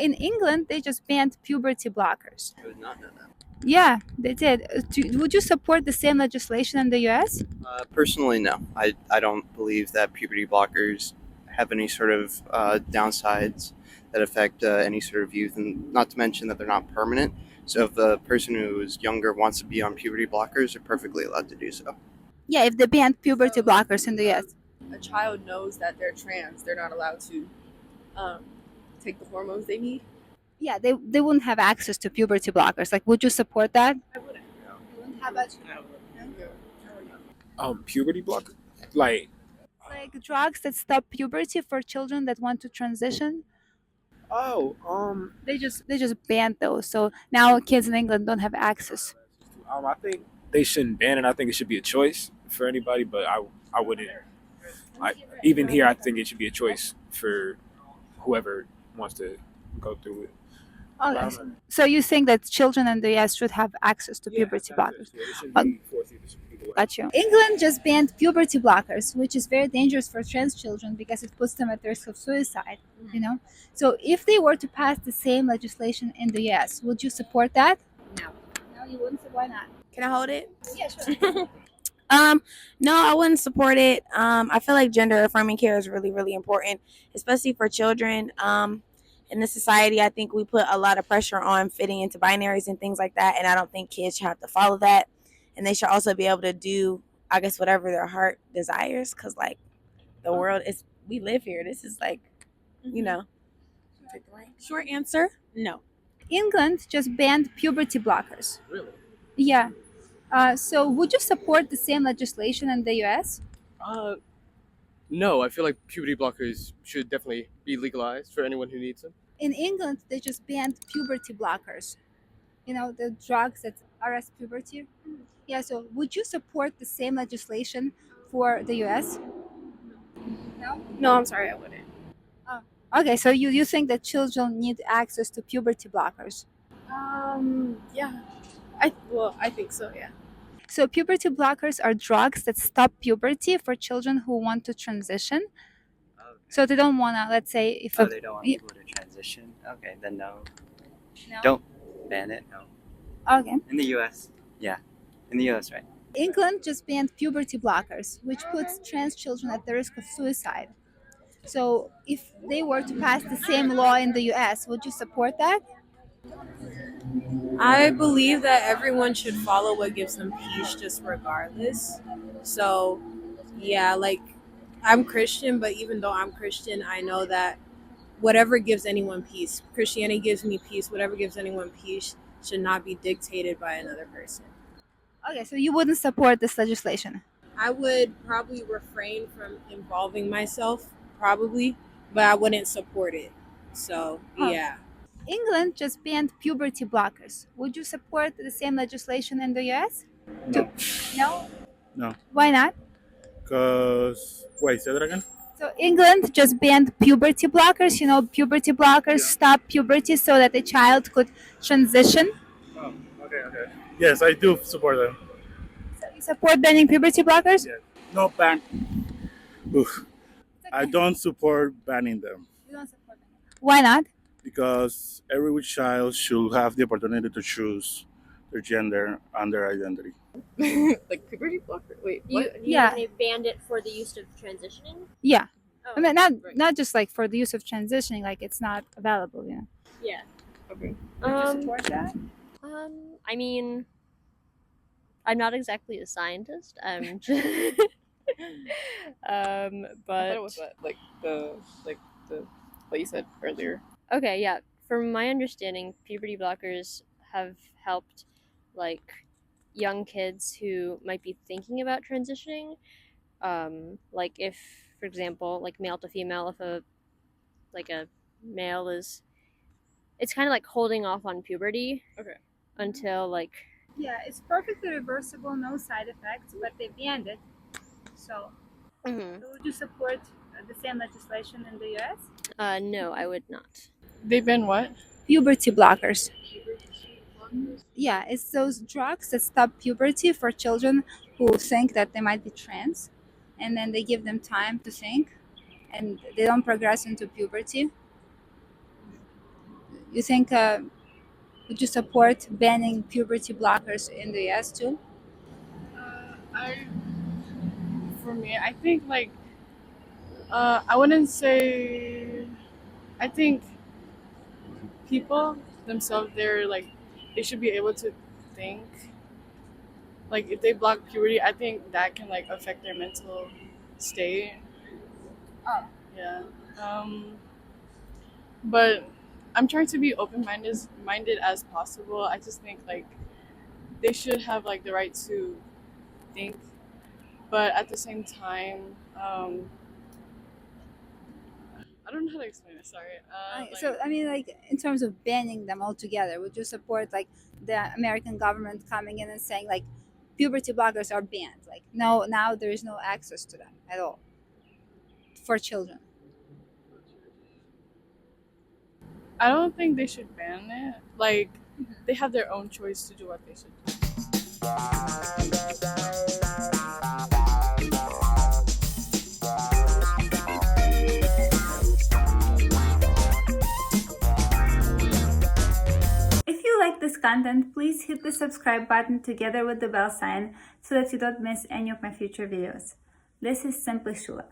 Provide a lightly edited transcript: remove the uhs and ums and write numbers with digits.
In England, they just banned puberty blockers. I would not know that. Yeah, they did. Would you support the same legislation in the US? Personally, no. I don't believe that puberty blockers have any sort of downsides that affect any sort of youth, and not to mention that they're not permanent. So if a person who is younger wants to be on puberty blockers, they're perfectly allowed to do so. Yeah, if they banned puberty blockers in the US. A child knows that they're trans, they're not allowed to um, take the hormones they need. Yeah, they wouldn't have access to puberty blockers. Like, would you support that? I wouldn't. How about Puberty blocker, like like drugs that stop puberty for children that want to transition? oh They just banned those. So now kids in England don't have access. I think they shouldn't ban it. I think it should be a choice for anybody, but I wouldn't. Even here, I think it should be a choice for whoever wants to go through it. Okay. So you think that children in the US should have access to puberty blockers? Yeah, it shouldn't be forced either way. Got you. England just banned puberty blockers, which is very dangerous for trans children because it puts them at risk of suicide. You know, so if they were to pass the same legislation in the US, would you support that? No. No, you wouldn't. Why not? Can I hold it? Yeah, sure. No, I wouldn't support it. I feel like gender affirming care is really, really important, especially for children. In this society, I think we put a lot of pressure on fitting into binaries and things like that, and I don't think kids should have to follow that. And they should also be able to do, I guess, whatever their heart desires, because like the world is, we live here. This is like, you know. Short answer: no. England just banned puberty blockers. Really? Yeah. So would you support the same legislation in the US? Uh, no, I feel like puberty blockers should definitely be legalized for anyone who needs them. In England, they just banned puberty blockers. You know, the drugs that arrest puberty. Yeah, so would you support the same legislation for the US? No? No, I'm sorry, I wouldn't. Okay, so you think that children need access to puberty blockers. Yeah. I think so, yeah. So puberty blockers are drugs that stop puberty for children who want to transition. So they don't want to, let's say, if Oh, they don't want people to transition? Okay, then no. No? Don't ban it, no. Okay. In the US. Yeah. In the US, right? England just banned puberty blockers, which puts trans children at the risk of suicide. So if they were to pass the same law in the US, would you support that? I believe that everyone should follow what gives them peace, just regardless. So, yeah, like I'm Christian, but even though I'm Christian, I know that whatever gives anyone peace, Christianity gives me peace, whatever gives anyone peace should not be dictated by another person. Okay, so you wouldn't support this legislation. I would probably refrain from involving myself, probably, but I wouldn't support it. So, Huh. yeah. England just banned puberty blockers. Would you support the same legislation in the US? No. No? No. Why not? Because, wait, say that again? So England just banned puberty blockers. You know, puberty blockers stop puberty so that the child could transition. Oh, okay. Yes, I do support them. So you support banning puberty blockers? Yes. No ban. Oof. I don't support banning them You don't support them. Why not? because every child should have the opportunity to choose their gender and their identity. Like puberty blocker? Wait, You, what? you Yeah. They banned it for the use of transitioning. Yeah. Oh, I mean, not Right. not just like for the use of transitioning, like it's not available. You know. yeah. Okay. Would you Um, support that? I mean, I'm not exactly a scientist. I'm just, I thought but it was what you said earlier. okay, yeah. From my understanding, puberty blockers have helped like young kids who might be thinking about transitioning. Like if, for example, like male to female, if a male is, it's kind of like holding off on puberty. Okay. Until like Yeah, it's perfectly reversible, no side effects, but they banned it. So, would you support the same legislation in the US? no, I would not. They've been what? Puberty blockers. Yeah, it's those drugs that stop puberty for children who think that they might be trans, and then they give them time to think, and they don't progress into puberty. You think would you support banning puberty blockers in the US too? I For me, I think like I wouldn't say. I think people themselves, they're like they should be able to think. Like if they block puberty, I think that can like affect their mental state. Oh, Yeah. Um, but I'm trying to be minded as possible. I just think like they should have like the right to think, but at the same time, I don't know how to explain it. Sorry. so I mean, like in terms of banning them altogether, would you support like the American government coming in and saying like puberty blockers are banned? Like no, now there is no access to them at all for children. I don't think they should ban it. Like they have their own choice to do what they should do. If you like this content, please hit the subscribe button together with the bell sign so that you don't miss any of my future videos. This is Simply Shula.